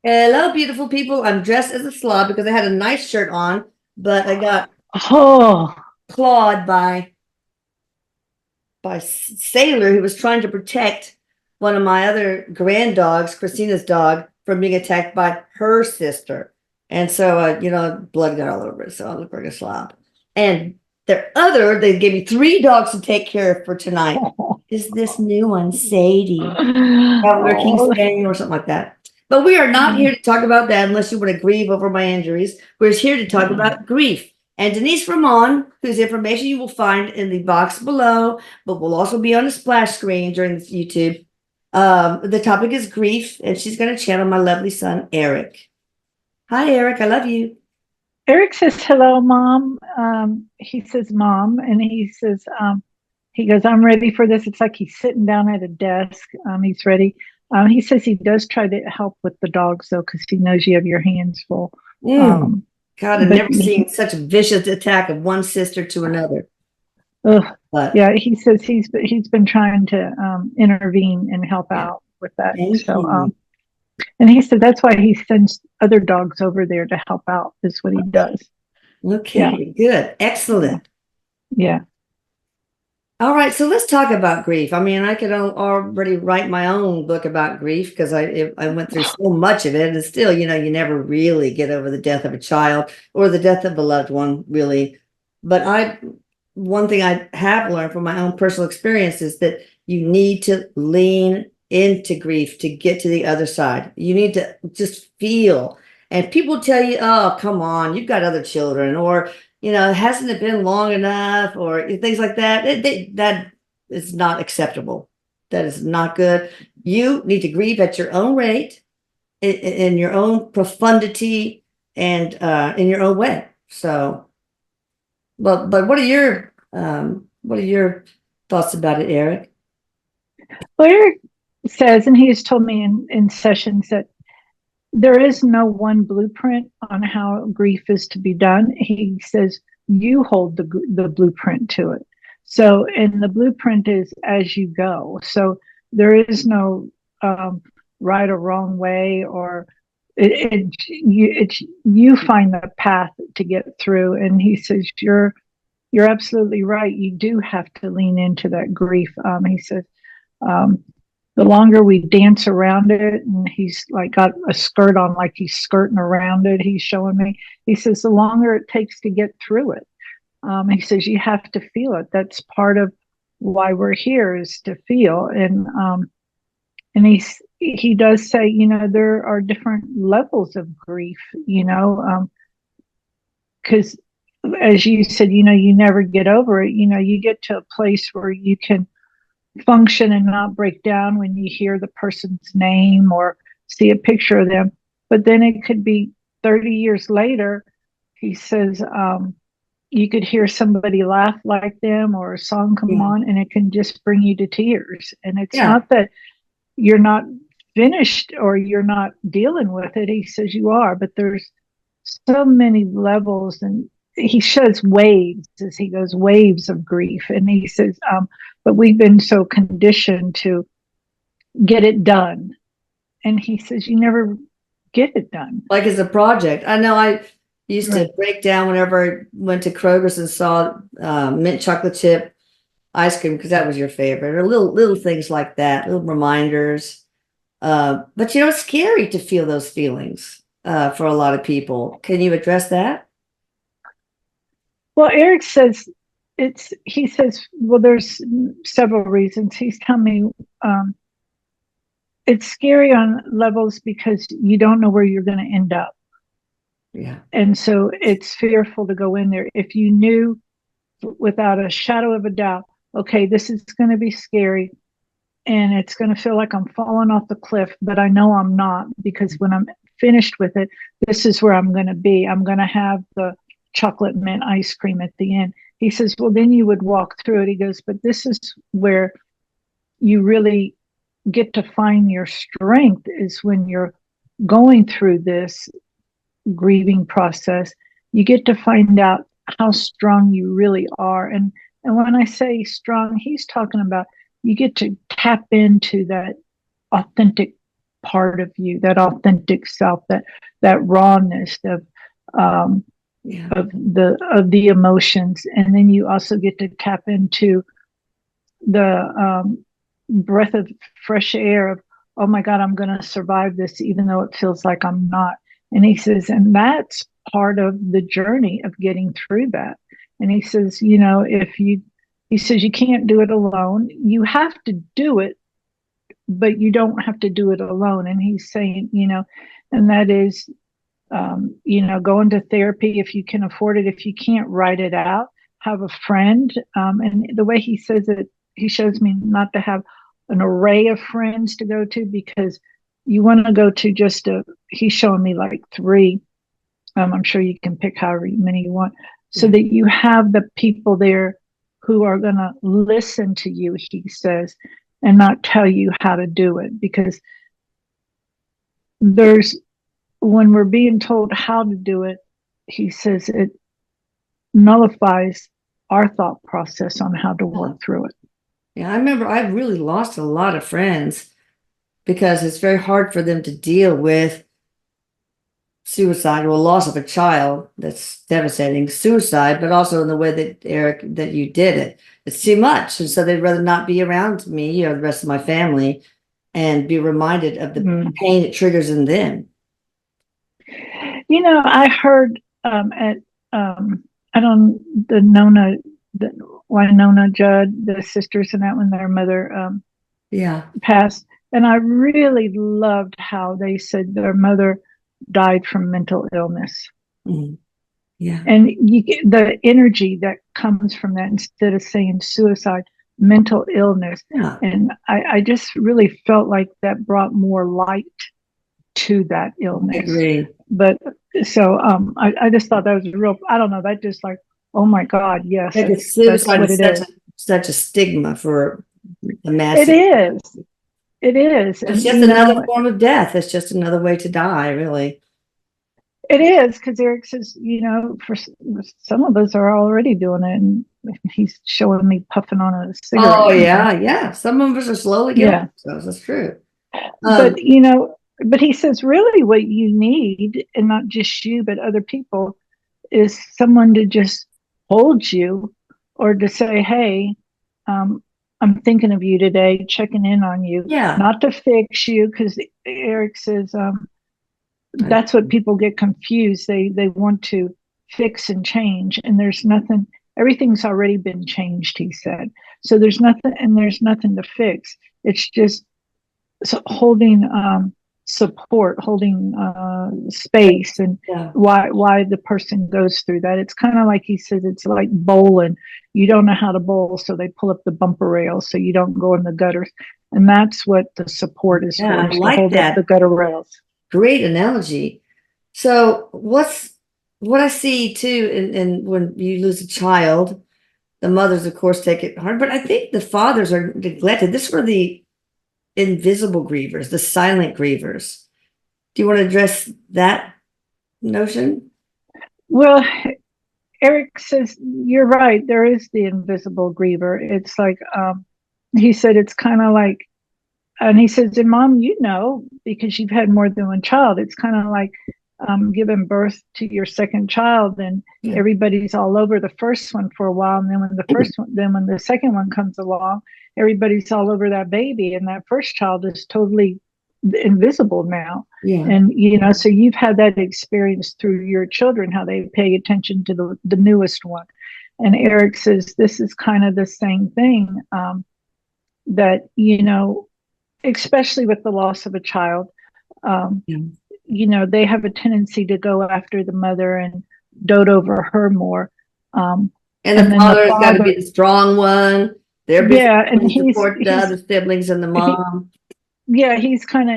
Hello, beautiful people. I'm dressed as a slob because I had a nice shirt on, but I got Oh, clawed by Sailor who was trying to protect one of my other grand dogs, Christina's dog, from being attacked by her sister. And so, blood got all over it. So I look like a slob. And they gave me three dogs to take care of for tonight. Is this new one, Sadie? Traveler King oh, Spaniel or something like that. But we are not here to talk about that unless you want to grieve over my injuries. We're here to talk about grief. And Denise Ramon, whose information you will find in the box below, but will also be on the splash screen during this YouTube. The topic is grief, and she's going to channel my lovely son, Eric. Hi, Eric. I love you. Erik says hello, mom. He says mom, and he goes, I'm ready for this. It's like he's sitting down at a desk. He's ready. He says he does try to help with the dogs though, because he knows you have your hands full. Mm. Um, God, I've but never seen such a vicious attack of one sister to another. ugh, But yeah, he says he's been trying to intervene and help yeah, out with that. thank So you. and he said that's why he sends other dogs over there to help out. Is what he does. Yeah, Okay, good. yeah, Excellent. yeah. All right, so let's talk about grief. I mean, I could already write my own book about grief because I went through so much of it, and still, you never really get over the death of a child or the death of a loved one, really. But one thing I have learned from my own personal experience is that you need to lean into grief to get to the other side. You need to just feel. And people tell you, "Oh, come on, you've got other children," or hasn't it been long enough or things like that. That is not acceptable. That is not good. You need to grieve at your own rate, in your own profundity, and in your own way. So, but what are your thoughts about it, Eric? Well, Erik says, and he has told me in sessions that there is no one blueprint on how grief is to be done. He says you hold the blueprint to it. So, and the blueprint is as you go. So there is no right or wrong way, or you find the path to get through. And he says you're absolutely right. You do have to lean into that grief. He says um, the longer we dance around it, and he's like got a skirt on, like he's skirting around it. He's showing me. He says the longer it takes to get through it. He says you have to feel it. That's part of why we're here is to feel. And he does say, there are different levels of grief. Because as you said, you never get over it. You get to a place where you can function and not break down when you hear the person's name or see a picture of them. But then it could be 30 years later, he says, you could hear somebody laugh like them or a song come Yeah, on and it can just bring you to tears. And it's yeah. not that you're not finished or you're not dealing with it. He says you are, but there's so many levels, and he shows waves as he goes, waves of grief. And he says, but we've been so conditioned to get it done. And he says, you never get it done. Like as a project. I know I used to Right. break down whenever I went to Kroger's and saw mint chocolate chip ice cream because that was your favorite, or little things like that, little reminders. But it's scary to feel those feelings for a lot of people. Can you address that? Well, Erik says he says, well, there's several reasons. He's telling me it's scary on levels because you don't know where you're going to end up. Yeah. And so it's fearful to go in there. If you knew without a shadow of a doubt, okay, this is going to be scary and it's going to feel like I'm falling off the cliff, but I know I'm not because when I'm finished with it, this is where I'm going to be. I'm going to have the chocolate mint ice cream at the end. He says, well, then you would walk through it. He goes, but this is where you really get to find your strength is when you're going through this grieving process. You get to find out how strong you really are. And when I say strong, he's talking about you get to tap into that authentic part of you, that authentic self, that rawness um, of the emotions. And then you also get to tap into the breath of fresh air of, oh my God, I'm going to survive this, even though it feels like I'm not. And he says, and that's part of the journey of getting through that. And he says, you know, he says, you can't do it alone. You have to do it, but you don't have to do it alone. And he's saying, you know, and that is, you know, go into therapy if you can afford it. If you can't, write it out, have a friend. And the way he says it, he shows me not to have an array of friends to go to, because you want to go to just he's showing me like 3. I'm sure you can pick however many you want, so that you have the people there who are going to listen to you, he says, and not tell you how to do it. Because when we're being told how to do it, he says it nullifies our thought process on how to work through it. Yeah, I remember I really lost a lot of friends because it's very hard for them to deal with suicide or loss of a child. That's devastating. Suicide, but also in the way that, Erik, that you did it. It's too much. And so they'd rather not be around me or the rest of my family and be reminded of the pain it triggers in them. You know, I heard at I don't the Nona, the Winona Judd, the sisters in that, when their mother passed, and I really loved how they said their mother died from mental illness. Mm-hmm. Yeah, and you get the energy that comes from that, instead of saying suicide, mental illness. Yeah. And I just really felt like that brought more light to that illness. I agree. But so I just thought that was real. I don't know. That just like, oh my God, yes, that's what it is. Such a stigma for the masses. It is. It is. It's just another form of death. It's just another way to die, really. It is, because Erik says, you know, for some of us are already doing it, and he's showing me puffing on a cigarette. Oh yeah, yeah. Some of us are slowly getting themselves. That's true. But you know, but he says really what you need, and not just you, but other people, is someone to just hold you, or to say, hey, I'm thinking of you today, checking in on you. Yeah. Not to fix you, because Erik says that's what people get confused. They want to fix and change, and there's nothing. Everything's already been changed, he said. So there's nothing to fix. It's just holding support, holding space, and why the person goes through that. It's kind of like he says, it's like bowling. You don't know how to bowl, so they pull up the bumper rails so you don't go in the gutters. And that's what the support is for, I is like to hold up the gutter rails. Great analogy. So what I see too, and when you lose a child, the mothers, of course, take it hard, but I think the fathers are neglected. This were the invisible grievers, the silent grievers. Do you want to address that notion? Well, Erik says, you're right. There is the invisible griever. It's like, he said, it's kind of like, and he says, and Mom, you know, because you've had more than one child, it's kind of like giving birth to your second child, and everybody's all over the first one for a while. And then when the second one comes along, everybody's all over that baby, and that first child is totally invisible now. And you know, so you've had that experience through your children, how they pay attention to the newest one. And Erik says this is kind of the same thing, that, you know, especially with the loss of a child, you know, they have a tendency to go after the mother and dote over her more. And the father's got to be the strong one. They're busy and support the other siblings and the mom. He's kind of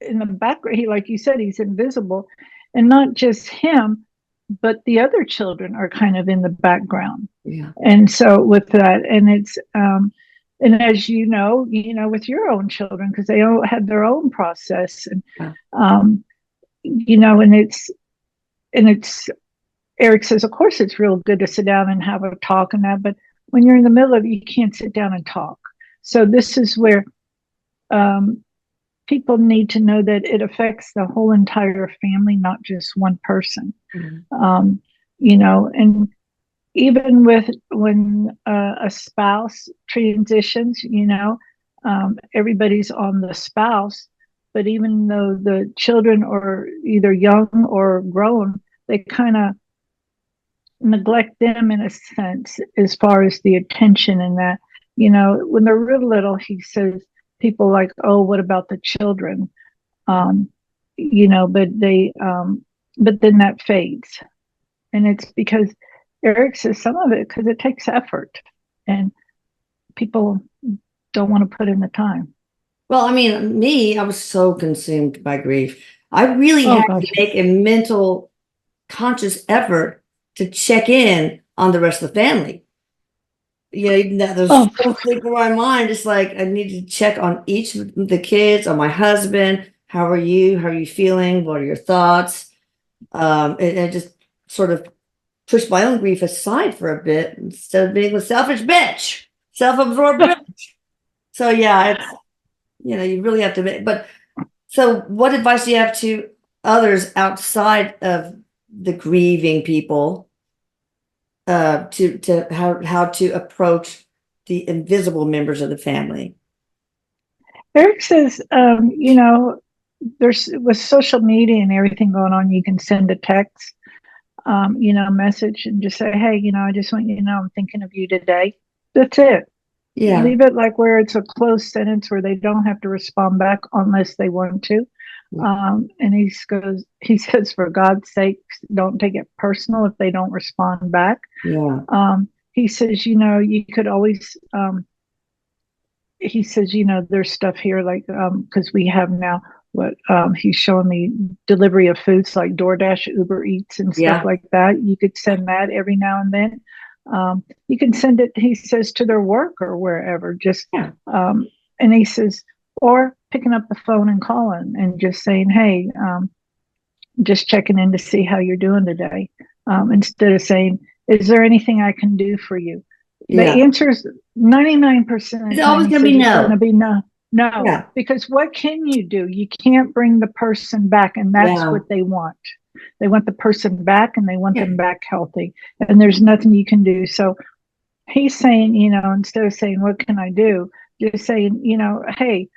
in the background. He, like you said, he's invisible, and not just him, but the other children are kind of in the background. And so with that, and it's and as you know, with your own children, because they all had their own process, and you know, and it's Erik says, of course, it's real good to sit down and have a talk and that, but when you're in the middle of it, you can't sit down and talk. So this is where people need to know that it affects the whole entire family, not just one person. Mm-hmm. And even with when a spouse transitions, everybody's on the spouse, but even though the children are either young or grown, they kind of neglect them in a sense as far as the attention and that. When they're real little, he says people like, oh, what about the children? um, but then that fades. And it's because Erik says some of it because it takes effort and people don't want to put in the time. Well, I mean, I was so consumed by grief. I really Oh had to gosh. make a mental, conscious effort to check in on the rest of the family. Even that there's Oh, so thick in my mind. It's like I need to check on each of the kids, on my husband. How are you? How are you feeling? What are your thoughts? And just sort of push my own grief aside for a bit instead of being a selfish bitch, self-absorbed bitch. So yeah, it's you really have to make. But so, what advice do you have to others outside of the grieving people to how to approach the invisible members of the family? Erik says, there's with social media and everything going on, you can send a text, message and just say, hey, I just want you to know I'm thinking of you today. That's it. Yeah. Leave it like where it's a closed sentence where they don't have to respond back unless they want to. And he says, for God's sake, don't take it personal if they don't respond back. Yeah. He says, you could always, he says, there's stuff here like, because we have now what he's showing me delivery of foods like DoorDash, Uber Eats, and stuff Yeah. like that. You could send that every now and then. You can send it, he says, to their work or wherever, just, Yeah. and he says, or picking up the phone and calling and just saying, hey, just checking in to see how you're doing today. Instead of saying, is there anything I can do for you? The Yeah. answer is 99% of It's the time always he going to says be it's going to no. be no. No, Yeah. because what can you do? You can't bring the person back, and that's Yeah. what they want. They want the person back, and they want Yeah. them back healthy, and there's nothing you can do. So he's saying, instead of saying, what can I do? Just saying, hey,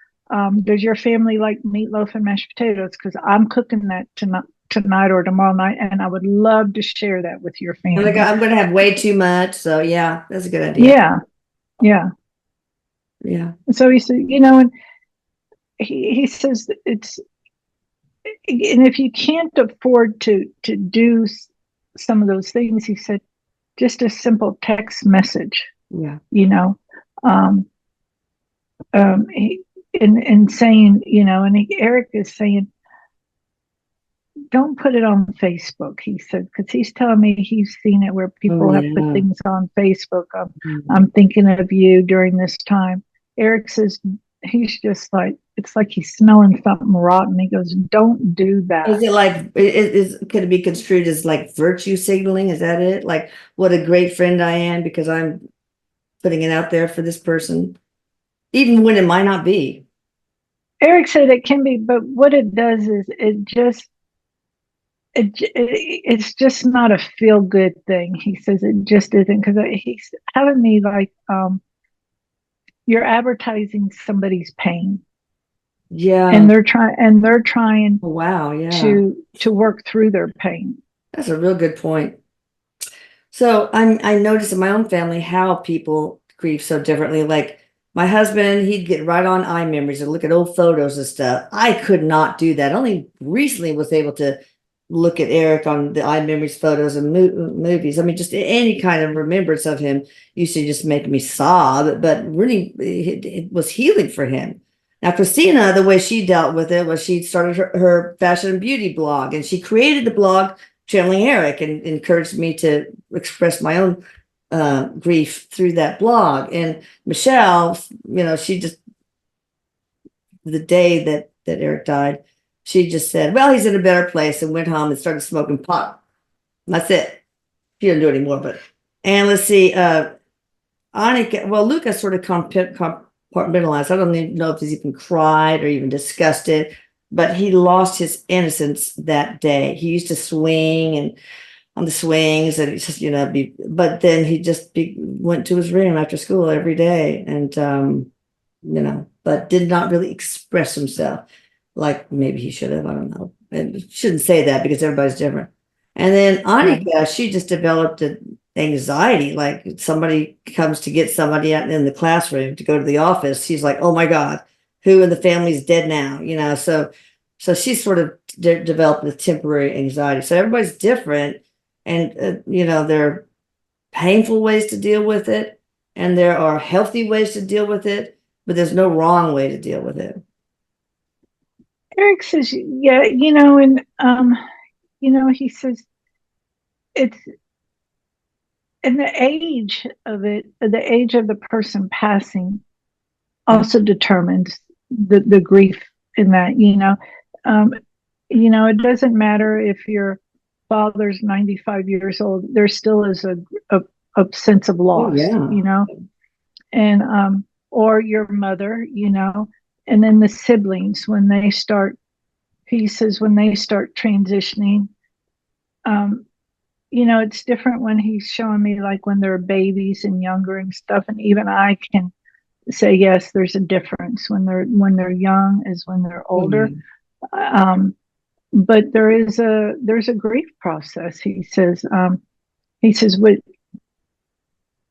does your family like meatloaf and mashed potatoes? Because I'm cooking that tonight or tomorrow night, and I would love to share that with your I'm like, family. I'm going to have way too much. So yeah, that's a good idea. Yeah, yeah. Yeah. And so he said, and he says and if you can't afford to do some of those things, he said, just a simple text message, Yeah. um, he, and saying, Erik is saying, don't put it on Facebook, he said, because he's telling me he's seen it where Oh people have put yeah. things on Facebook. Mhm. I'm thinking of you during this time. Erik says he's just like, it's like he's smelling something rotten. He goes, don't do that. Is it like could it be construed as like virtue signaling? Is that it? Like what a great friend I am because I'm putting it out there for this person, even when it might not be. Erik said it can be, but what it does is it's just not a feel good thing. He says it just isn't, because he's having me like, you're advertising somebody's pain, Yeah. and they're trying Oh, wow. Yeah. to work through their pain. That's a real good point. So I noticed in my own family how people grieve so differently. Like my husband, he'd get right on iMemories and look at old photos and stuff. I could not do that. Only recently was able to look at Erik on the iMemories photos and movies. I mean, just any kind of remembrance of him used to just make me sob, but really it was healing for him. Now, Christina, the way she dealt with it was she started her fashion and beauty blog, and she created the blog channeling Erik and encouraged me to express my own grief through that blog. And Michelle, she just, the day that Erik died, she just said, well, he's in a better place, and went home and started smoking pot. And that's it. She didn't do it anymore. And let's see, Annika, well, Lucas sort of compartmentalized. I don't even know if he's even cried or even discussed it, but he lost his innocence that day. He used to swing and on the swings and just, but then he just went to his room after school every day and, but did not really express himself like maybe he should have. I don't know. And shouldn't say that because everybody's different. And then Right. Annika, she just developed an anxiety. Like somebody comes to get somebody out in the classroom to go to the office. She's like, oh my God, who in the family's dead now? So she's sort of developed a temporary anxiety. So everybody's different. And, there are painful ways to deal with it. And there are healthy ways to deal with it, but there's no wrong way to deal with it. Erik says, yeah, he says it's and the age of the person passing also determines the grief in that, it doesn't matter if your father's 95 years old, there still is a sense of Oh, loss, yeah. and or your mother, and then the siblings when they start transitioning. It's different when he's showing me like when they're babies and younger and stuff, and even I can say yes, there's a difference when they're young as when they're older. But there's a grief process. He says what,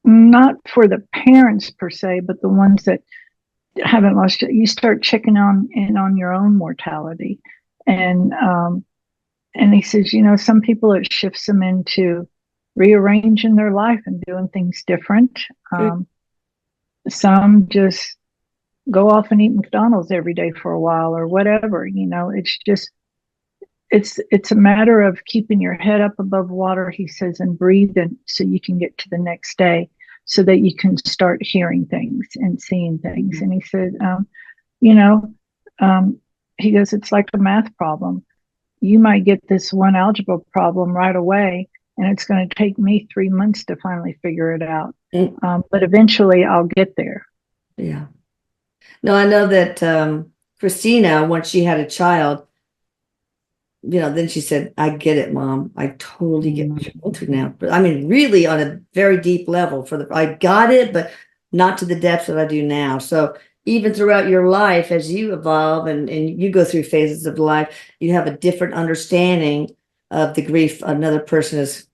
not for the parents per se, but the ones that haven't lost it, you start checking on your own mortality. And he says, some people, it shifts them into rearranging their life and doing things different. Some just go off and eat McDonald's every day for a while or whatever. It's just, it's a matter of keeping your head up above water, he says, and breathing so you can get to the next day so that you can start hearing things and seeing things. And he said, he goes, it's like a math problem. You might get this one algebra problem right away, and it's going to take me 3 months to finally figure it out. But eventually I'll get there. Yeah. No, I know that Christina, once she had a child, then she said, I get it, Mom. I totally get what you're going through now. But I mean, really on a very deep level I got it, but not to the depths that I do now. So even throughout your life, as you evolve and you go through phases of life, you have a different understanding of the grief another person has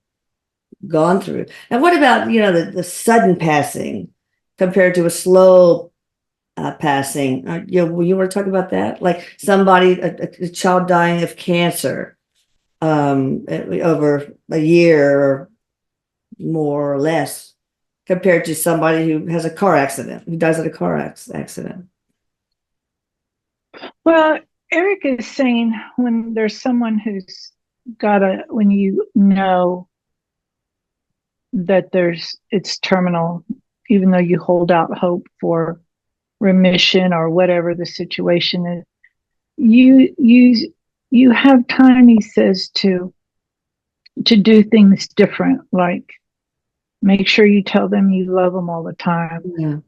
gone through. And what about, the sudden passing compared to a slow passing? You want to talk about that? Like somebody, a child dying of cancer over a year or more or less, compared to somebody who has a car accident, who dies in a car accident. Well, Erik is saying when there's someone who's when you know that it's terminal, even though you hold out hope for remission or whatever the situation is, you have time, he says, to do things different, like make sure you tell them you love them all the time. Yeah.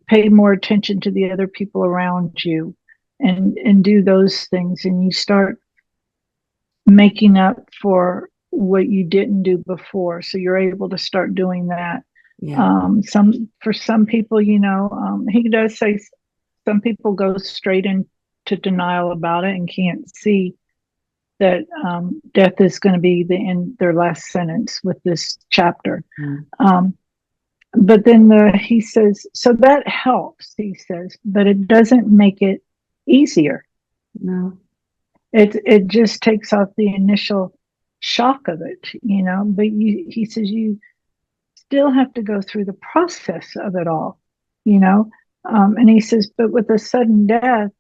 Pay more attention to the other people around you and do those things, and you start making up for what you didn't do before, so you're able to start doing that. For some people, he does say some people go straight into denial about it and can't see that death is going to be their last sentence with this chapter. But then he says, so that helps, he says, but it doesn't make it easier. No. It just takes off the initial shock of it, but he says you still have to go through the process of it all, and he says, but with a sudden death,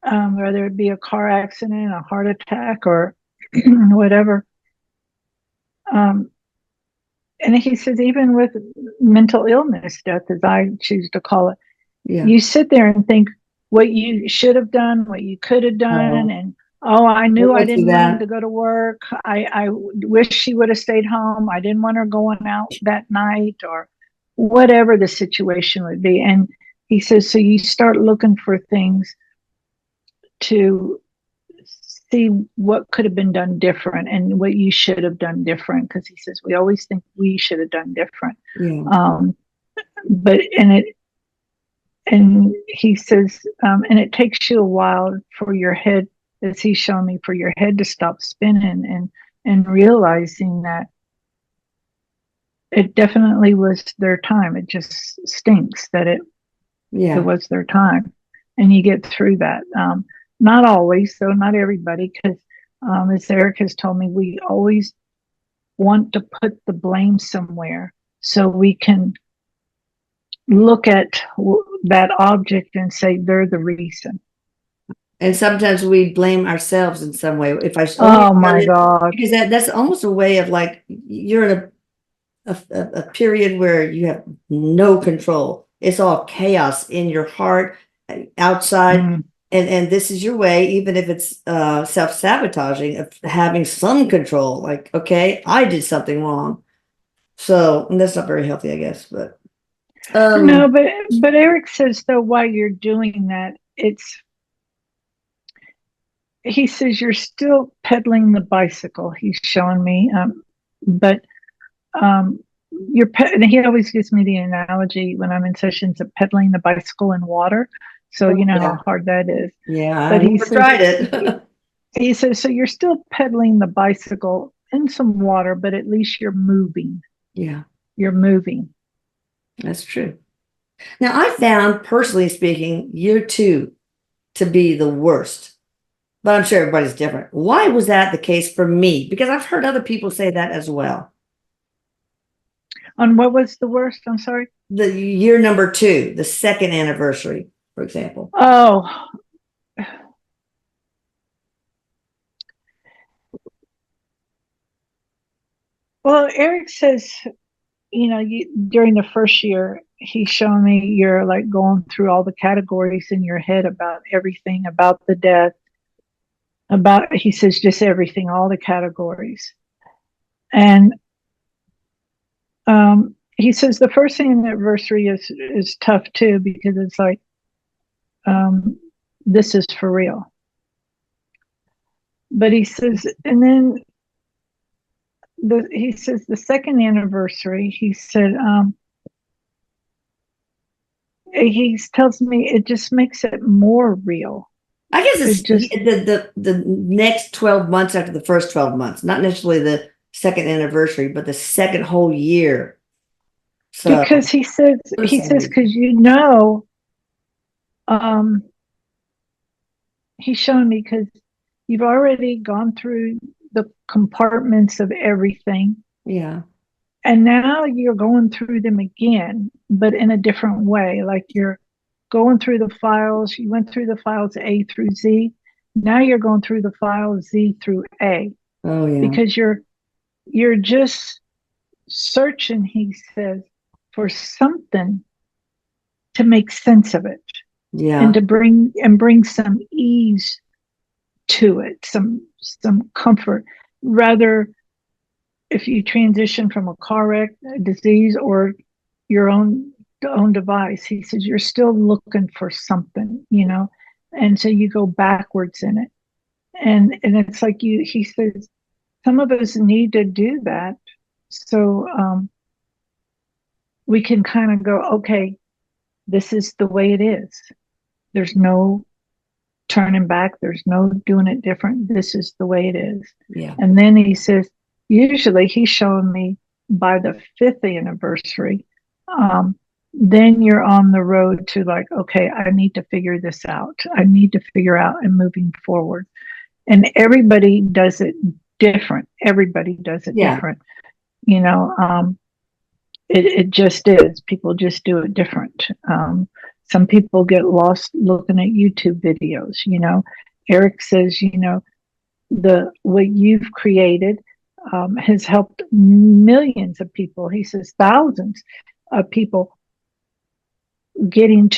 whether it be a car accident, a heart attack, or whatever, and he says, even with mental illness death, as I choose to call it, you sit there and think what you should have done, what you could have done, and I knew I didn't want him to go to work. I wish she would have stayed home. I didn't want her going out that night, or whatever the situation would be. And he says, so you start looking for things to see what could have been done different and what you should have done different. Because he says, we always think we should have done different. Yeah. But, and he says, and it takes you a while for your head, as he's shown me, for your head to stop spinning and realizing that it definitely was their time. It just stinks that it was their time. And you get through that. Not always, though, not everybody, because as Erik has told me, we always want to put the blame somewhere so we can look at that object and say they're the reason. And sometimes we blame ourselves in some way. If I oh my God, because that's almost a way of like you're in a period where you have no control. It's all chaos in your heart, outside, and this is your way, even if it's self-sabotaging, of having some control. Like, okay, I did something wrong, so and that's not very healthy, I guess. But no, but Erik says though, while you're doing that, he says you're still pedaling the bicycle. He's showing me, but and he always gives me the analogy when I'm in sessions of pedaling the bicycle in water. So you know how hard that is. Yeah, but he tried it. He says, so you're still pedaling the bicycle in some water, but at least you're moving. Yeah, you're moving. That's true. Now, I found, personally speaking, year 2 to be the worst. But I'm sure everybody's different. Why was that the case for me? Because I've heard other people say that as well. On what was the worst? I'm sorry? The year number 2, the second anniversary, for example. Oh. Well, Erik says, during the first year, he's showing me you're like going through all the categories in your head about everything, about the death, he says, just everything, all the categories. And he says the first anniversary is tough too, because it's like, this is for real. But he says, and then he says the second anniversary, he said, he tells me it just makes it more real. I guess it's just the next 12 months after the first 12 months, not necessarily the second anniversary, but the second whole year. So because he says, because he's showing me, because you've already gone through the compartments of everything. Yeah. And now you're going through them again, but in a different way. Like you're going through the files. You went through the files A through Z. Now you're going through the files Z through A. Oh, yeah. Because you're just searching, he says, for something to make sense of it. Yeah. And to bring some ease to it, some comfort. Rather, if you transition from a car wreck, a disease, or your own device, he says you're still looking for something, and so you go backwards in it. And it's like he says, some of us need to do that. So we can kind of go, okay, this is the way it is. There's no turning back. There's no doing it different. This is the way it is. Yeah. And then he says, usually he's showing me by the 5th anniversary, then you're on the road to like, okay, I need to figure this out. I need to figure out and moving forward. And everybody does it different. Everybody does it different. It just is. People just do it different. Some people get lost looking at YouTube videos. Erik says, what you've created has helped millions of people. He says thousands of people getting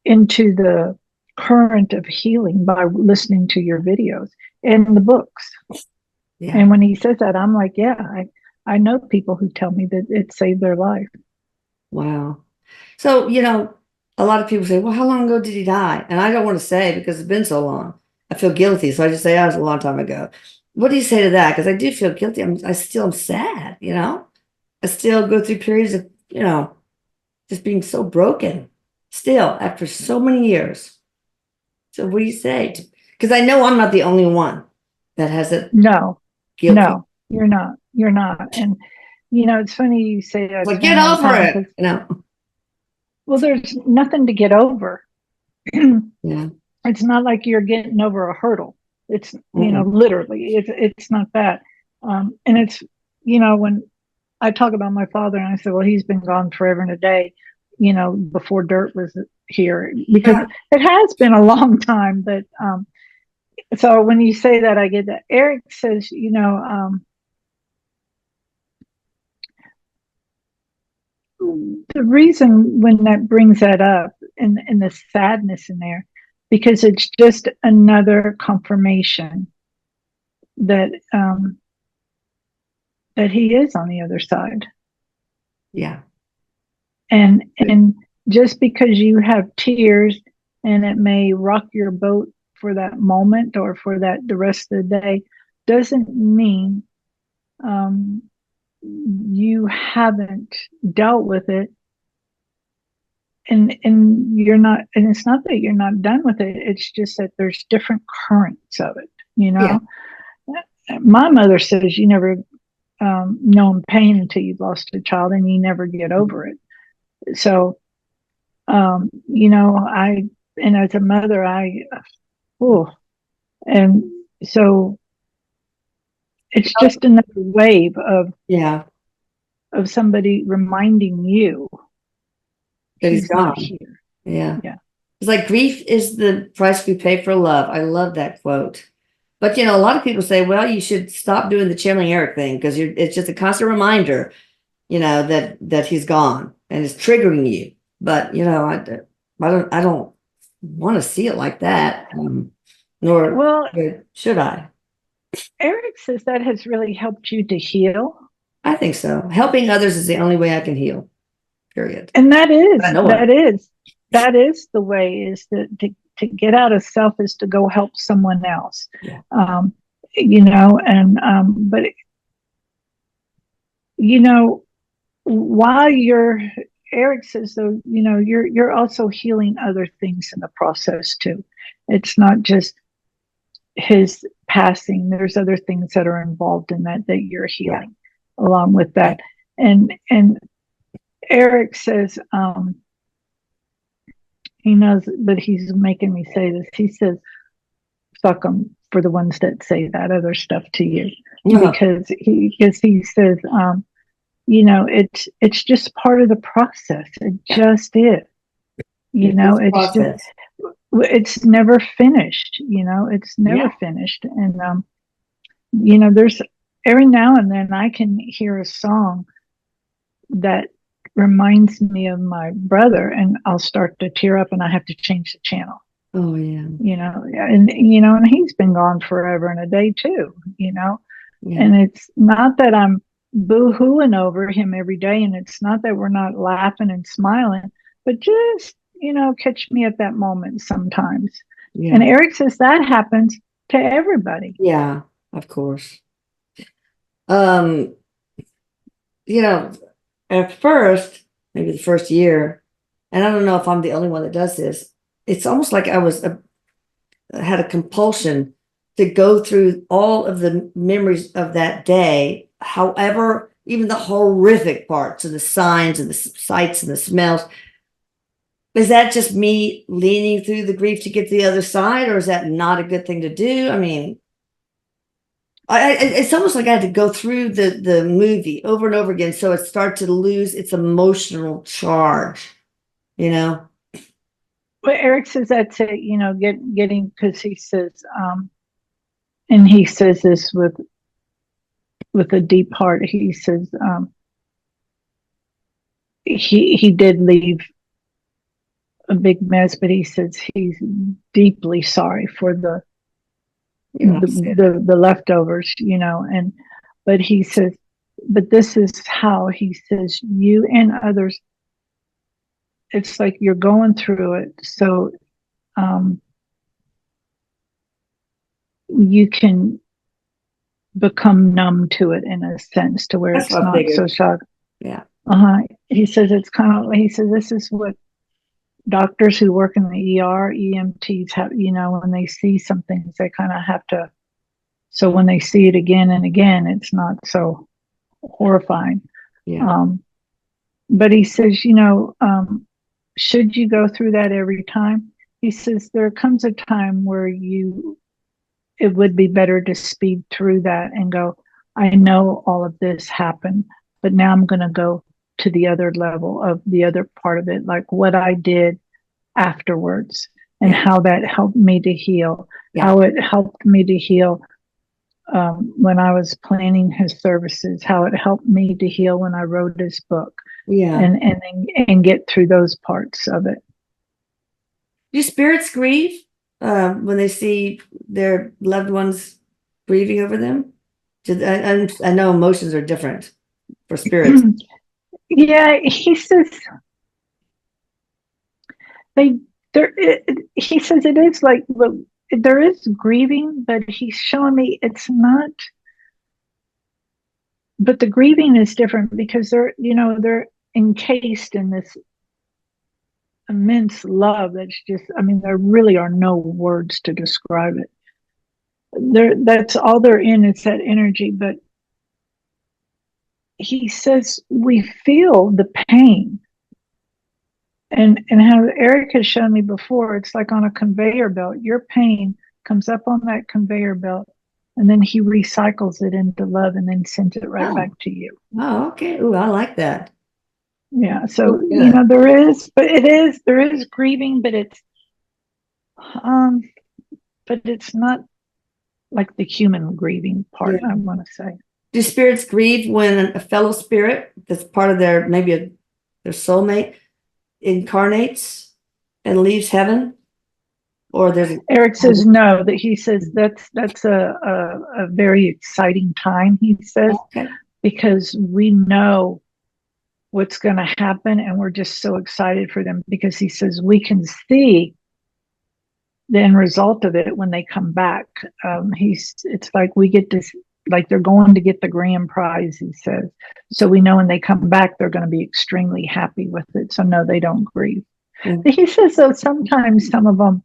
into the current of healing by listening to your videos and the books. Yeah. And when he says that, I'm like, yeah, I know people who tell me that it saved their life. Wow. So, a lot of people say, well, how long ago did he die? And I don't want to say because it's been so long. I feel guilty. So I just say, oh, it was a long time ago. What do you say to that? Because I do feel guilty. I still am sad, I still go through periods of, just being so broken still after so many years. So what do you say? Because I know I'm not the only one that has a No, guilty. no, you're not. You're not. And, it's funny you say that Like, to me get all the over time it. because, well, there's nothing to get over. Yeah. It's not like you're getting over a hurdle. It's, Mm-mm. literally, it's not that. And it's, when I talk about my father and I say, well, he's been gone forever and a day, before dirt was here, because it has been a long time. But so when you say that, I get that. Erik says, the reason when that brings that up and the sadness in there, because it's just another confirmation that that he is on the other side. Yeah. And just because you have tears and it may rock your boat for that moment or for that the rest of the day doesn't mean um, you haven't dealt with it, and you're not, and it's not that you're not done with it, it's just that there's different currents of it, Yeah. my mother says you never known pain until you've lost a child and you never get over it. So I, and as a mother, oh, and so it's just another wave Yeah. of somebody reminding you That he's he's not gone. here. Yeah. Yeah. It's like grief is the price we pay for love. I love that quote. But a lot of people say, well, you should stop doing the channeling Erik thing because it's just a constant reminder, that he's gone and it's triggering you. But I don't want to see it like that. Nor Well, should I. Erik says that has really helped you to heal. I think so. Helping others is the only way I can heal. Period. And that I is, know it. that is, that is the way, is to get out of self is to go help someone else. Yeah. And, but, you know, while Erik says though, you're also healing other things in the process too. It's not just his passing. There's other things that are involved in that you're Yeah. healing along with that. And Erik says, he knows, but he's making me say this. He says, fuck them for the ones that say that other stuff to you. Yeah. Because he says, it's just part of the process. It just is. It's a It's just, process. it's never finished. It's never Yeah. finished. And, there's every now and then I can hear a song that reminds me of my brother and I'll start to tear up and I have to change the channel. Oh yeah. And he's been gone forever and a day too, Yeah. and it's not that I'm boo-hooing over him every day, and it's not that we're not laughing and smiling, but just, catch me at that moment sometimes. And Yeah. Erik says that happens to everybody. Yeah. Of course. Um, you know, at first, maybe the first year, and I don't know if I'm the only one that does this, it's almost like had a compulsion to go through all of the memories of that day. However, even the horrific parts and the signs and the sights and the smells. Is that just me leaning through the grief to get to the other side, or is that not a good thing to do? I mean, it's almost like I had to go through the movie over and over again, so it starts to lose its emotional charge. You know? Well, Erik says that's it, getting, because he says, and he says this with a deep heart. He says, he did leave a big mess, but he says he's deeply sorry for the leftovers, and but he says, but this is how he says you and others it's like you're going through it. So you can become numb to it in a sense, to where That's it's what I not so figured. shocking. Yeah. He says it's kind of, he says this is what doctors who work in the ER, EMTs have, when they see some things, they kind of have to, so when they see it again and again, it's not so horrifying. Yeah. Um, but he says, should you go through that every time? He says there comes a time where it would be better to speed through that and go, I know all of this happened, but now I'm going to go to the other level of the other part of it, like what I did afterwards and Yeah. how that helped me to heal, Yeah. how it helped me to heal when I was planning his services, how it helped me to heal when I wrote his book, Yeah. and get through those parts of it. Do spirits grieve when they see their loved ones grieving over them? I know emotions are different for spirits. Yeah, he says they there. He says it is like, well, there is grieving, but he's showing me it's not. But the grieving is different because they're encased in this immense love that's just, I mean, there really are no words to describe it. That's all they're in, it's that energy. But he says we feel the pain. And how Erik has shown me before, it's like on a conveyor belt. Your pain comes up on that conveyor belt, and then he recycles it into love and then sends it right back Oh, to you. oh, okay. Ooh, I like that. Yeah. Oh, So, good. there is grieving, um, but it's not like the human grieving part, Yeah. I want to say. Do spirits grieve when a fellow spirit that's part of their their soulmate incarnates and leaves heaven? Or there's Erik says no, that he says that's a very exciting time, he says, okay. because we know what's going to happen and we're just so excited for them, because he says we can see the end result of it when they come back. It's like we get this, like they're going to get the grand prize, he says. So we know when they come back, they're going to be extremely happy with it. So no, they don't grieve. Yeah. But he says, though, sometimes some of them,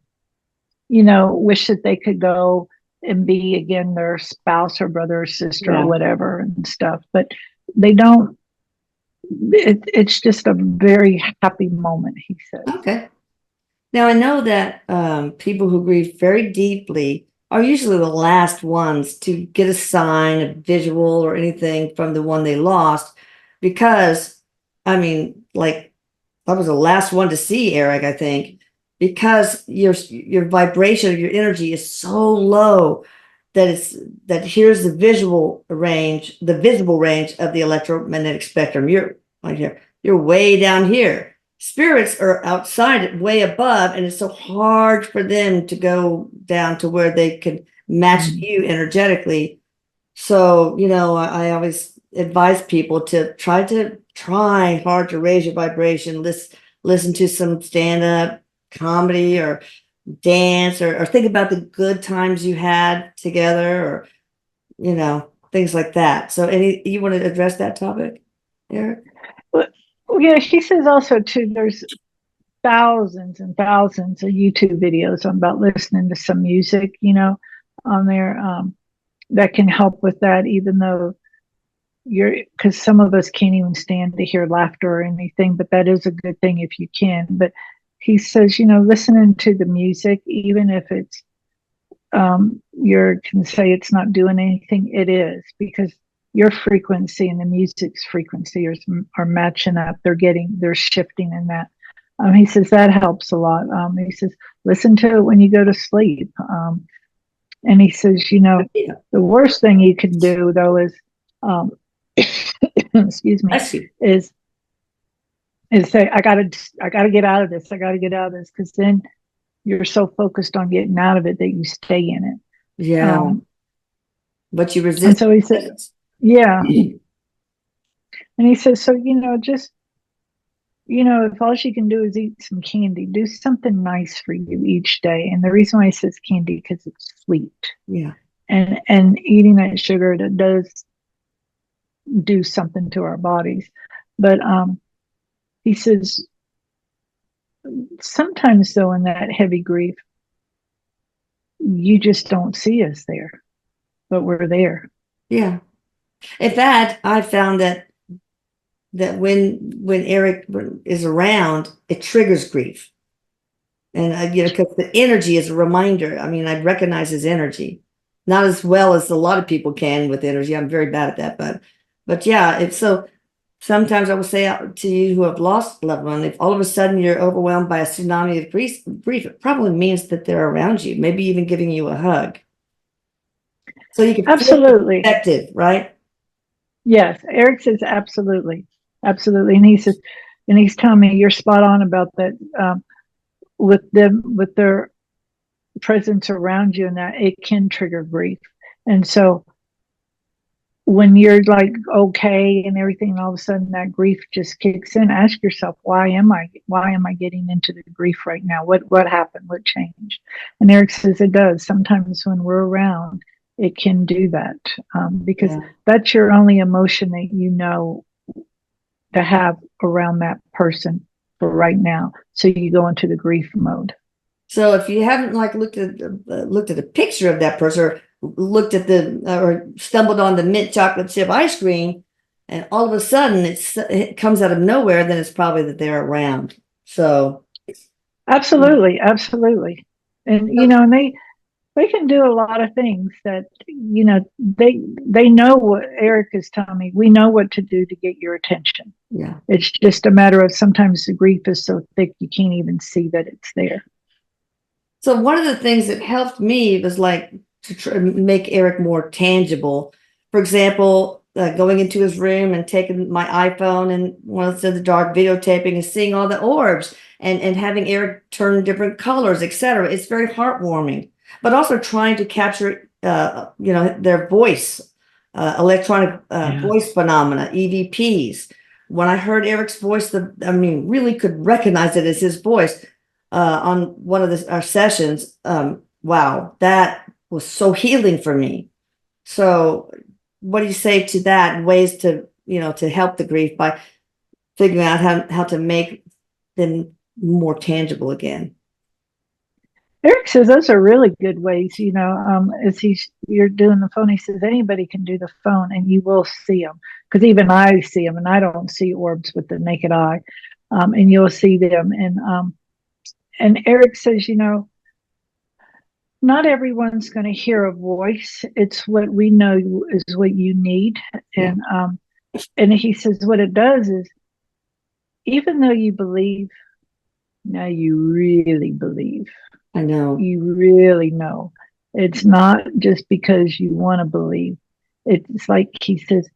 wish that they could go and be again their spouse or brother or sister or Yeah. whatever and stuff. But they don't, it's just a very happy moment, he says. Okay. Now, I know that people who grieve very deeply are usually the last ones to get a sign, a visual, or anything from the one they lost, because, I mean, like, I was the last one to see Erik, I think, because your vibration, your energy is so low that here's the visible range of the electromagnetic spectrum. You're like here, you're way down here. Spirits are outside, way above, and it's so hard for them to go down to where they could match you energetically. So, I always advise people to try hard to raise your vibration. Listen to some stand-up comedy or dance, or think about the good times you had together, or things like that. So you want to address that topic, Erik? Well, yeah, he says also too, there's thousands and thousands of YouTube videos about listening to some music, on there, that can help with that, even though because some of us can't even stand to hear laughter or anything, but that is a good thing if you can. But he says, listening to the music, even if it's, you can say it's not doing anything, it is, because your frequency and the music's frequency are matching up. They're shifting in that. He says that helps a lot. He says, listen to it when you go to sleep. And he says, Yeah. the worst thing you can do though is, excuse me, Bless you. is say, I gotta get out of this. I gotta get out of this. Cause then you're so focused on getting out of it that you stay in it. Yeah, but you And resist so he said, yeah. it. And he says, so, just if all she can do is eat some candy, do something nice for you each day. And the reason why he says candy, because it's sweet. Yeah. And eating that sugar, that does do something to our bodies. But he says sometimes though, in that heavy grief, you just don't see us there, but we're there. Yeah. In fact, I found that when Erik is around, it triggers grief. And because the energy is a reminder. I mean, I recognize his energy, not as well as a lot of people can with energy. I'm very bad at that, but yeah, it's so. Sometimes I will say out to you who have lost a loved one, if all of a sudden you're overwhelmed by a tsunami of grief, it probably means that they're around you, maybe even giving you a hug, so you can feel Absolutely. protected, right? Yes. Erik says absolutely. Absolutely. And he says, and he's telling me you're spot on about that. With them, with their presence around you, and that it can trigger grief. And so when you're like okay and everything, and all of a sudden that grief just kicks in, ask yourself, why am I getting into the grief right now? What happened? What changed? And Erik says it does. Sometimes when we're around, it can do that, because Yeah. that's your only emotion that you know to have around that person for right now. So you go into the grief mode. So if you haven't like looked at a picture of that person, or looked at the or stumbled on the mint chocolate chip ice cream, and all of a sudden it comes out of nowhere, then it's probably that they're around. So Absolutely, absolutely. And and they can do a lot of things that they know what Erik is telling me. We know what to do to get your attention. yeah. It's just a matter of sometimes the grief is so thick you can't even see that it's there. So one of the things that helped me was like to make Erik more tangible. For example, going into his room and taking my iPhone and once in the dark videotaping and seeing all the orbs and having Erik turn different colors, etc. It's very heartwarming, but also trying to capture, their voice, electronic Yeah. voice phenomena, EVPs. When I heard Erik's voice, really could recognize it as his voice on one of our sessions. Wow, that was so healing for me. So, what do you say to that? Ways to to help the grief by figuring out how to make them more tangible again. Erik says those are really good ways, as you're doing the phone, he says anybody can do the phone and you will see them. Because even I see them and I don't see orbs with the naked eye. And you'll see them. And Erik says, not everyone's going to hear a voice. It's what we know is what you need. Yeah, And he says what it does is, even though you believe, now you really believe. I know. You really know. It's not just because you want to believe. It's like he says,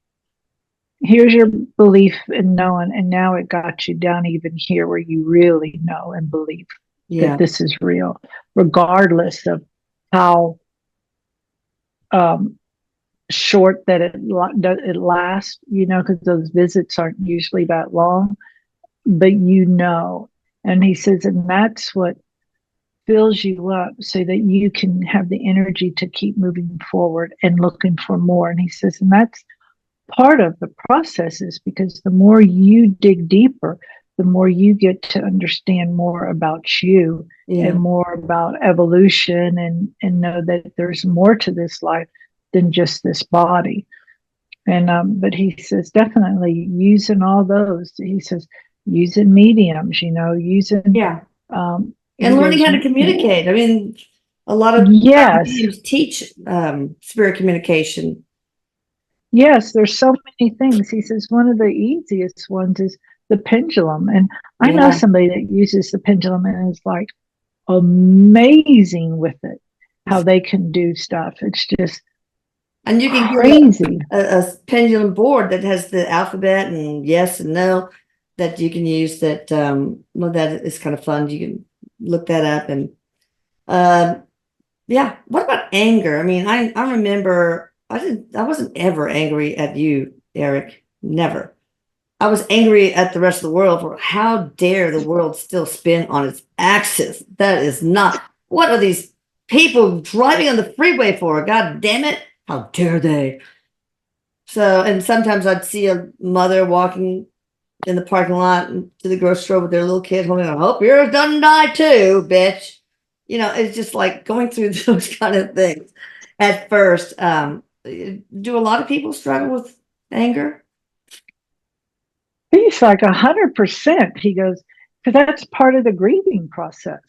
here's your belief in knowing, and now it got you down even here where you really know and believe that Yeah, this is real, regardless of how um, short that it lasts, because those visits aren't usually that long, but And he says, and that's what fills you up so that you can have the energy to keep moving forward and looking for more. And he says, and that's part of the process, is because the more you dig deeper, the more you get to understand more about you and yeah. more about evolution, and know that there's more to this life than just this body. And but he says definitely using all those. He says using mediums, using Yeah. he And learning goes, how to communicate. I mean, a lot of yes, mediums teach spirit communication. yes, there's so many things. He says one of the easiest ones is the pendulum. And I know Yeah. somebody that uses the pendulum and is like amazing with it, how they can do stuff. It's just And you can get crazy. a pendulum board that has the alphabet and yes and no that you can use that that is kind of fun. You can look that up and um yeah. What about anger? I mean, I remember I wasn't ever angry at you, Erik. Never. I was angry at the rest of the world for how dare the world still spin on its axis. That is not, what are these people driving on the freeway for? God damn it. How dare they? So, and sometimes I'd see a mother walking in the parking lot to the grocery store with their little kid holding, I hope yours doesn't die too, bitch. You know, it's just like going through those kind of things at first. Do a lot of people struggle with anger? He's like 100%. He goes, because that's part of the grieving process.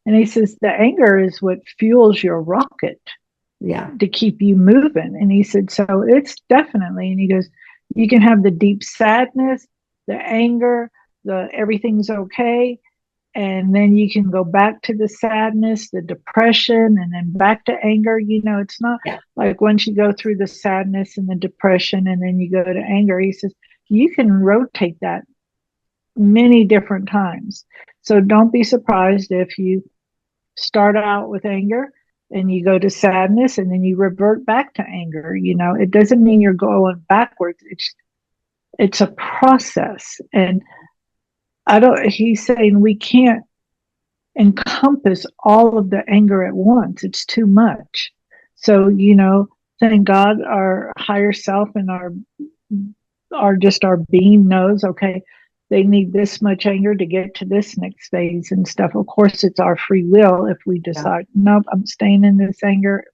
And he says the anger is what fuels your rocket Yeah. to keep you moving. And he said, so it's definitely, and he goes, you can have the deep sadness, the anger, the everything's okay. And then you can go back to the sadness, the depression, and then back to anger. You know, it's not Yeah. like once you go through the sadness and the depression and then you go to anger. He says, you can rotate that many different times. So don't be surprised if you start out with anger and you go to sadness and then you revert back to anger. You know, it doesn't mean you're going backwards. It's a process. And he's saying we can't encompass all of the anger at once. It's too much. So, you know, thank God our higher self and our being knows, okay, they need this much anger to get to this next phase and stuff. Of course, it's our free will if we decide, nope, I'm staying in this anger.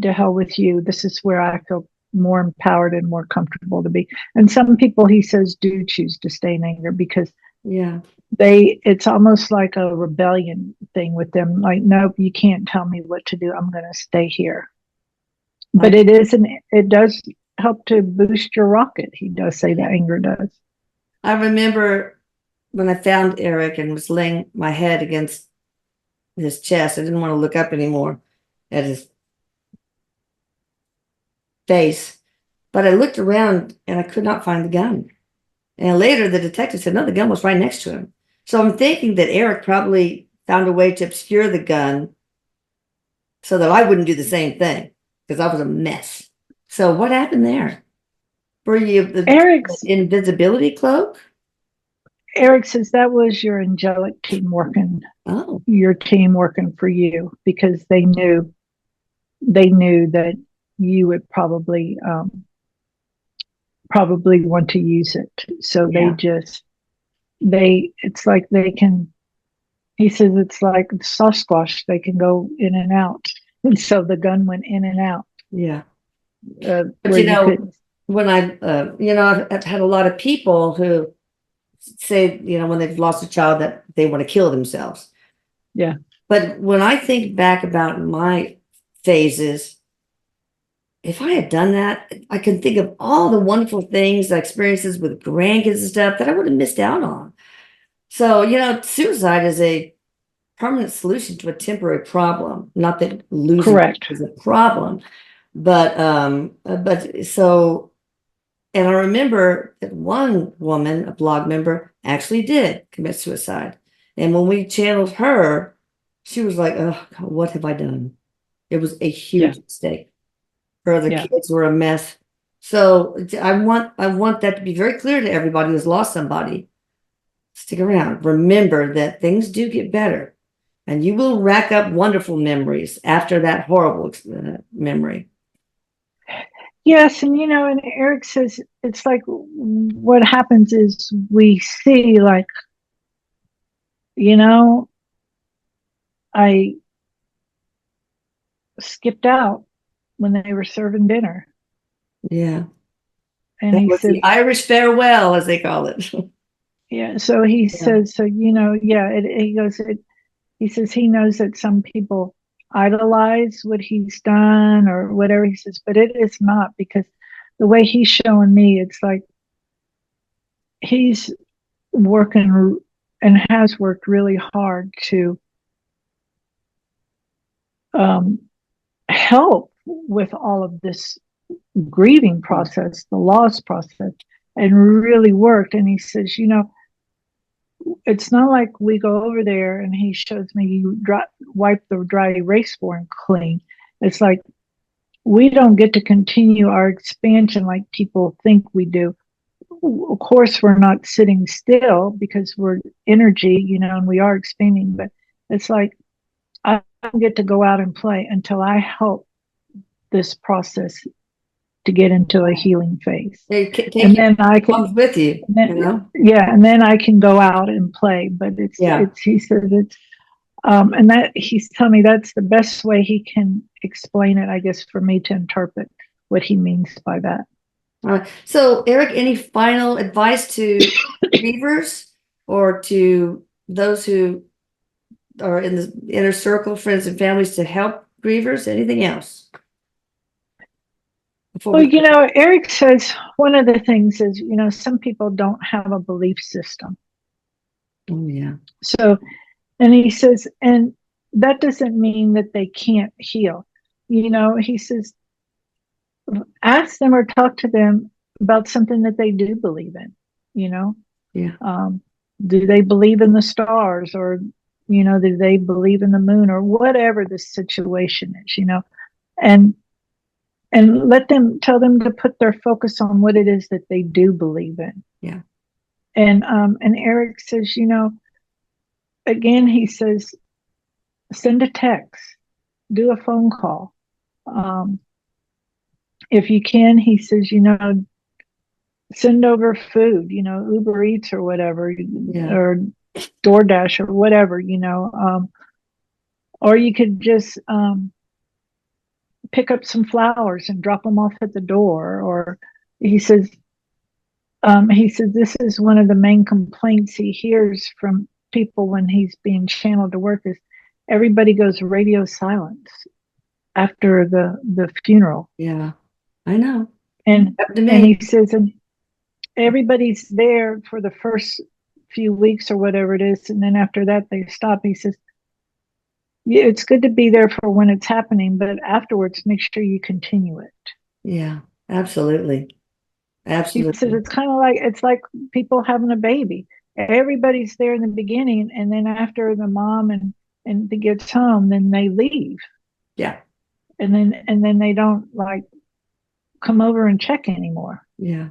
To hell with you. This is where I feel more empowered and more comfortable to be. And some people, he says, do choose to stay in anger because it's almost like a rebellion thing with them. Like, nope, you can't tell me what to do. I'm going to stay here. But it does help to boost your rocket. He does say that anger does. I remember when I found Erik and was laying my head against his chest, I didn't want to look up anymore at his face, but I looked around and I could not find the gun. And later the detective said, no, the gun was right next to him. So I'm thinking that Erik probably found a way to obscure the gun so that I wouldn't do the same thing because I was a mess. So what happened there? Were you the Erik's invisibility cloak? Erik says that was your angelic team working. Oh, your team working for you because they knew that you would probably want to use it. So it's like they can, he says it's like Sasquatch, they can go in and out. And so the gun went in and out. Yeah. But you know, when I've had a lot of people who say, you know, when they've lost a child that they want to kill themselves. Yeah. But when I think back about my phases, if I had done that, I can think of all the wonderful things, experiences with grandkids and stuff that I would have missed out on. So, you know, suicide is a permanent solution to a temporary problem. Not that losing is a problem, but so, and I remember that one woman, a blog member, actually did commit suicide. And when we channeled her, she was like, oh, God, what have I done? It was a huge mistake. Her other kids were a mess. So I want that to be very clear to everybody who's lost somebody. Stick around. Remember that things do get better. And you will rack up wonderful memories after that horrible memory. Yes, and you know, and Erik says it's like what happens is we see like, you know, I skipped out when they were serving dinner. Yeah. And he said the Irish farewell, as they call it. Yeah. So he says, so you know, he says he knows that some people idolize what he's done or whatever. He says, but it is not, because the way he's showing me, it's like he's working and has worked really hard to help with all of this grieving process, the loss process, and really worked. And he says, you know, it's not like we go over there and he shows me you wipe the dry erase board clean. It's like we don't get to continue our expansion like people think we do. of course, we're not sitting still because we're energy, and we are expanding, but it's like I don't get to go out and play until I help this process to get into a healing phase. Take And your then I can, dogs with you, yeah, and then I can go out and play. But he said it's, and that he's telling me that's the best way he can explain it, I guess, for me to interpret what he means by that. All right. So, Erik, any final advice to grievers or to those who are in the inner circle, friends and families, to help grievers? Anything else? Well, Erik says one of the things is, some people don't have a belief system. Oh, yeah. So, and he says, and that doesn't mean that they can't heal. He says, ask them or talk to them about something that they do believe in, Yeah. Do they believe in the stars, or, do they believe in the moon, or whatever the situation is, and tell them to put their focus on what it is that they do believe in. Yeah. And Erik says, again, he says, send a text, do a phone call. If you can, he says, send over food, Uber Eats or whatever, or DoorDash or whatever, or you could just pick up some flowers and drop them off at the door. Or he says this is one of the main complaints he hears from people when he's being channeled to work is everybody goes radio silence after the funeral. Yeah, I know. And he says, and everybody's there for the first few weeks or whatever it is, and then after that they stop. He says, yeah, it's good to be there for when it's happening, but afterwards make sure you continue it. Yeah, absolutely. Absolutely. He says it's like people having a baby. Everybody's there in the beginning, and then after the mom and gets home, then they leave. Yeah. And then they don't come over and check anymore. Yeah.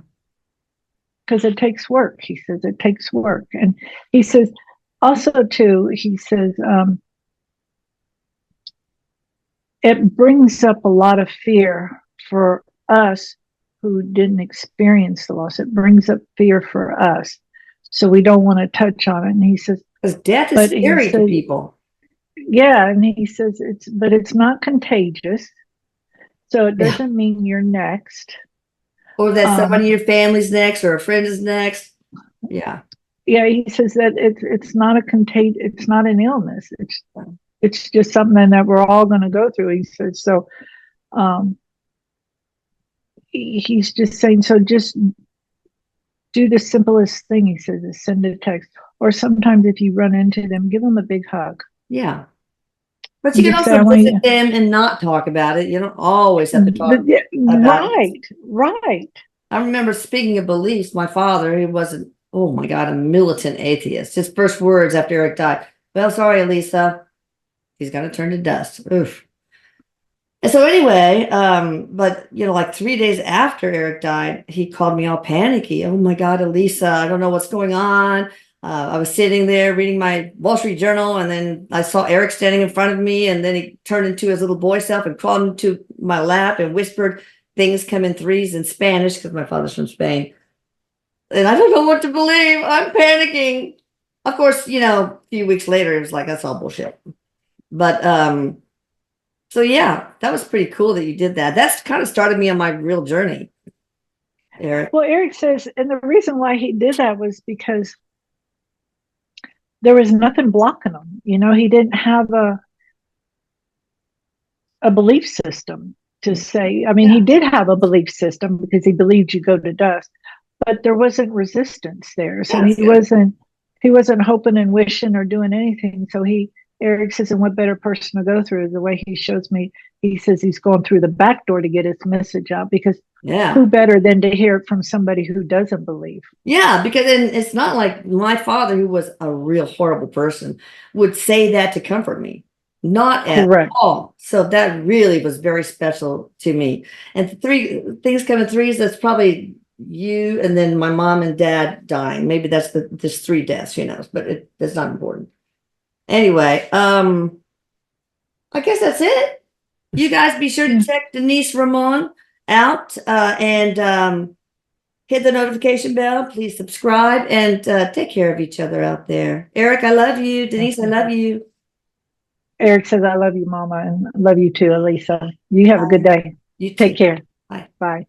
Because it takes work. He says it takes work. And he says also too, he says it brings up a lot of fear for us who didn't experience the loss. It brings up fear for us. So we don't want to touch on it. And he says, because death is scary to people. Yeah. And he says it's not contagious. So it doesn't mean you're next. Or that somebody in your family's next, or a friend is next. Yeah. Yeah, he says that it's not it's not an illness. It's just something that we're all going to go through. He says so. He's just saying, so just do the simplest thing. He says is send a text, or sometimes if you run into them, give them a big hug. Yeah. But you can also visit them and not talk about it. You don't always have to talk about it. Right. I remember, speaking of beliefs, my father, he wasn't, oh my God, a militant atheist. His first words after Erik died, well, sorry, Elisa, he's got to turn to dust. Oof. And so anyway, but 3 days after Erik died, he called me all panicky. Oh my God, Elisa, I don't know what's going on. I was sitting there reading my Wall Street Journal, and then I saw Erik standing in front of me, and then he turned into his little boy self and crawled into my lap and whispered, things come in threes in Spanish, because my father's from Spain. And I don't know what to believe. I'm panicking. Of course, a few weeks later, it was like, that's all bullshit. But so yeah, that was pretty cool that you did that. That's kind of started me on my real journey, Erik. Well, Erik says, and the reason why he did that was because there was nothing blocking him. He didn't have a belief system to say. I mean, he did have a belief system because he believed you go to dust, but there wasn't resistance there. So he wasn't hoping and wishing or doing anything. So Erik says, and what better person to go through? The way he shows me, he says he's going through the back door to get his message out, because who better than to hear it from somebody who doesn't believe? Yeah, because it's not like my father, who was a real horrible person, would say that to comfort me. Not at all. So that really was very special to me. And things come in threes, that's probably, you, and then my mom and dad dying. Maybe that's there's 3 deaths, but that's not important. Anyway, I guess that's it. You guys be sure to check Denise Ramon out, and hit the notification bell. Please subscribe, and take care of each other out there. Erik, I love you. Denise, I love you. Erik says, I love you, Mama, and love you too, Elisa. You have a good day. You too. Take care. Bye. Bye.